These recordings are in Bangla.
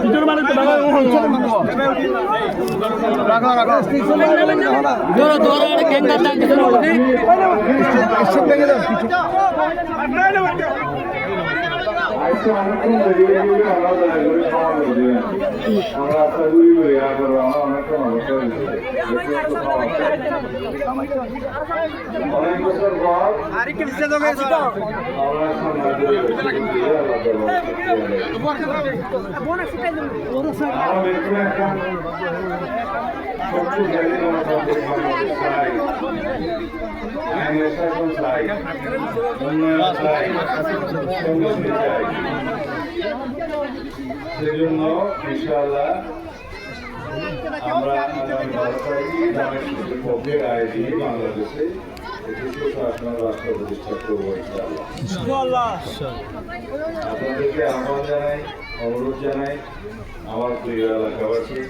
ভিতরে মানে অনেক বছর পর সেজন্য ইনশাআল্লাহ আমরা আগামী 12 তারিখে জামায়াত শিশুর পক্ষে রায় দিয়ে বাংলাদেশে একটি সুশাসনের রাষ্ট্র প্রতিষ্ঠা করবো ইনশাআল্লাহ। আপনাদেরকে আহ্বান জানাই, অনুরোধ জানাই, আমার প্রিয় এলাকাবাসী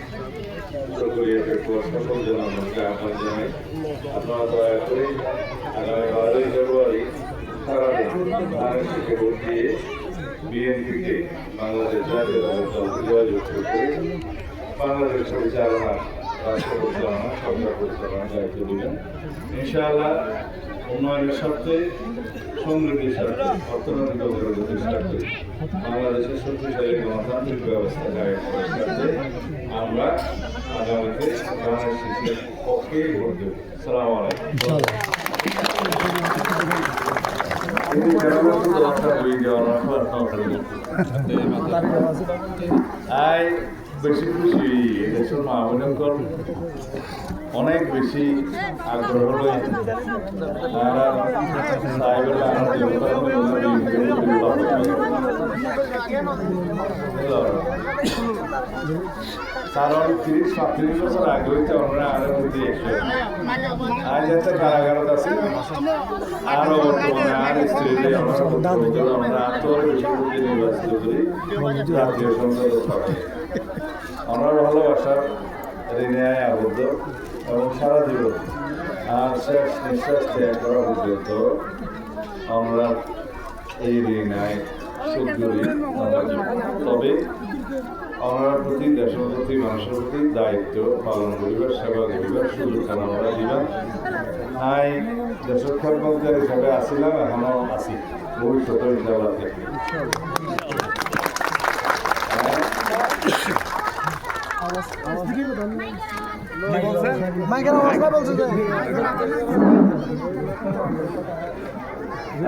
সকল জনগণকে আহ্বান জানাই, আপনারা দয়া করে আগামী 12ই ফেব্রুয়ারি সারাদিন ধানের শীষে ভোট দিয়ে বিএনপিকে বাংলাদেশ জাতীয় দলের দলকে জয়যুক্ত করে বাংলাদেশ পরিচালনা, রাষ্ট্র পরিচালনা, সরকার পরিচালনার দায়িত্ব দিলেন ইনশাআল্লাহ। উন্নয়নের স্বার্থে, সমৃদ্ধির স্বার্থে, অর্থনৈতিক অগ্রগতির স্বার্থে, বাংলাদেশের শক্তিশালী গণতান্ত্রিক ব্যবস্থা কায়েম করার স্বার্থে আমরা আগামীতে ধানের শীষের পক্ষে ভোট দেব। আসসালামু আলাইকুম। বেশি খুশি দেশের মা বোনকর অনেক বেশি আগ্রহ রয়েছে। কারণ 30-35 বছর আগে হইতে আমরা আরো মধ্যে আজ একটা কারাগারত আছে আরো বর্তমানে আর স্ত্রীতে আমরা আত্মরে বেশি নির্বাচিত করি জাতীয় সংসদ সভায়। আমরা ভালোবাসার ঋণে আবদ্ধ এবং সারা জীবন আর শেষ নিঃশ্বাস ত্যাগ করা পর্যন্ত আমরা এই ঋণায় শোধ করি। তবে আমরা প্রতি দেশের প্রতি মানুষের প্রতি দায়িত্ব পালন করিবার, সেবা করিবার সুযোগ আমরা দিলাম। তাই দেশের খেদমতগার হিসাবে আসিলাম, এখনো আছি, ভবিষ্যতে ইনশাআল্লাহ থাকবে।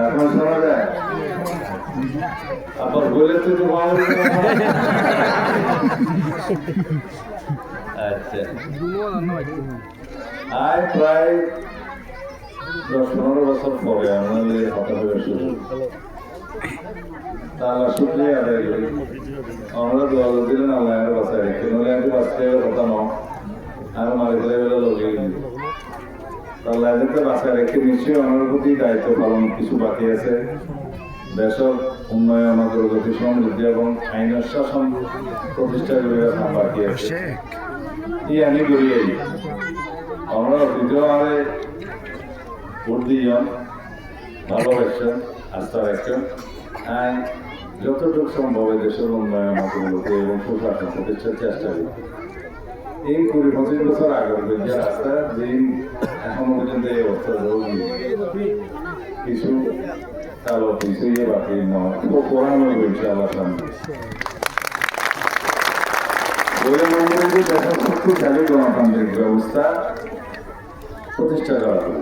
এখন শোনা যায় আবার বলে তো আচ্ছা, আয় প্রায় 10-15 বছর পরে আমাদের কথা হয়ে শুরু তারা শুক্রিয়া আদায় করি। আমরা দোয়া দিলেন আল্লাহ বাসায় রেখে, নলে আমি বাঁচতে কথা নয় আর মারি ফেলে বেলা লোকে আল্লাহ বাসায় রেখে নিশ্চয়ই আমার প্রতি দায়িত্ব পালন কিছু বাকি আছে। দেশের উন্নয়ন, অগ্রগতি, সমৃদ্ধি এবং আইনের শাসন প্রতিষ্ঠা করিবার কাম বাকি আছে। ই আমি করি আমরা অতীতেও আরে ভোট দিয়াম, ভালোবাসছেন, আস্থা রাখছেন। আইন যতটুকু সম্ভব দেশের উন্নয়ন, অগ্রগতি এবং সুশাসন প্রতিষ্ঠার চেষ্টা করি। এই 20-25 বছর আগের যে রাস্তা দিন এখনো পর্যন্ত এই অবস্থা কিছু কালো কিছু ইয়ে বাকি নয়, পড়ানো হয়েছে আবার সামনে দেশের শক্তিশালী গণতান্ত্রিক ব্যবস্থা প্রতিষ্ঠা করা হবে।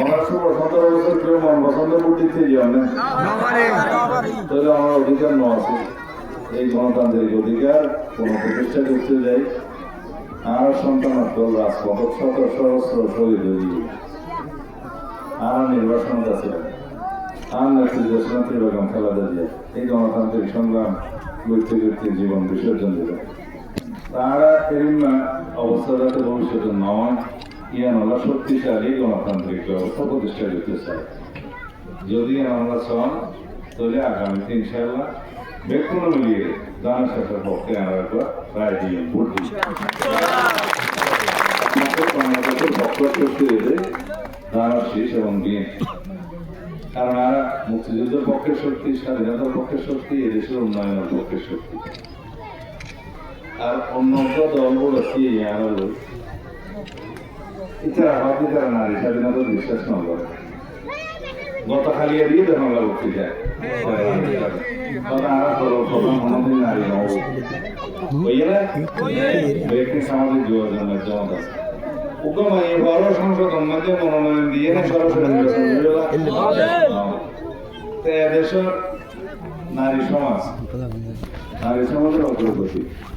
আমার 17 বছর কেউ মন পছন্দ করতে যাও না, তাহলে আমার অধিকার ন আছে। এই গণতান্ত্রিক অধিকার কোন প্রতিষ্ঠা করতে যাই আর সন্তান রাজপথ সহস্র শহীদ হয়ে আর নির্বাচন ছিলেন আর নেত্রী বেগম খালেদা জিয়া এই গণতান্ত্রিক সংগ্রাম করতে করতে জীবন বিসর্জন দিলেন। তারা এরম অবস্থা যাতে ভবিষ্যতে নয় ইয়ান হলো শক্তিশালী গণতান্ত্রিক ব্যবস্থা প্রতিষ্ঠা করতে চায়। যদি আমরা চান তাহলে আগামীতে ইনশাআল্লাহ বেতন মিলিয়ে দানের সাথে পক্ষে আমরা একবার রায় দিয়ে ভোট দিই। বাংলাদেশের পক্ষ শক্তি এদের দানের শীষ এবং বিএন, কারণ আর মুক্তিযুদ্ধের পক্ষের শক্তি, স্বাধীনতার পক্ষের শক্তি, এদেশের উন্নয়নের পক্ষের শক্তি। আর অন্য দলগুলো কি ইচ্ছারা হয়তো তারা নারী স্বাধীনতা বিশ্বাস না করে। গত খালিয়া দিয়ে দেখুন বক্তি যায় কোনদিন নারী ব্যক্তি সামাজিক যোগাযোগের জমা আছে বড় সংশোধন মধ্যে মনোনয়ন দিয়ে সরাসরি দেশের নারী সমাজের অগ্রগতি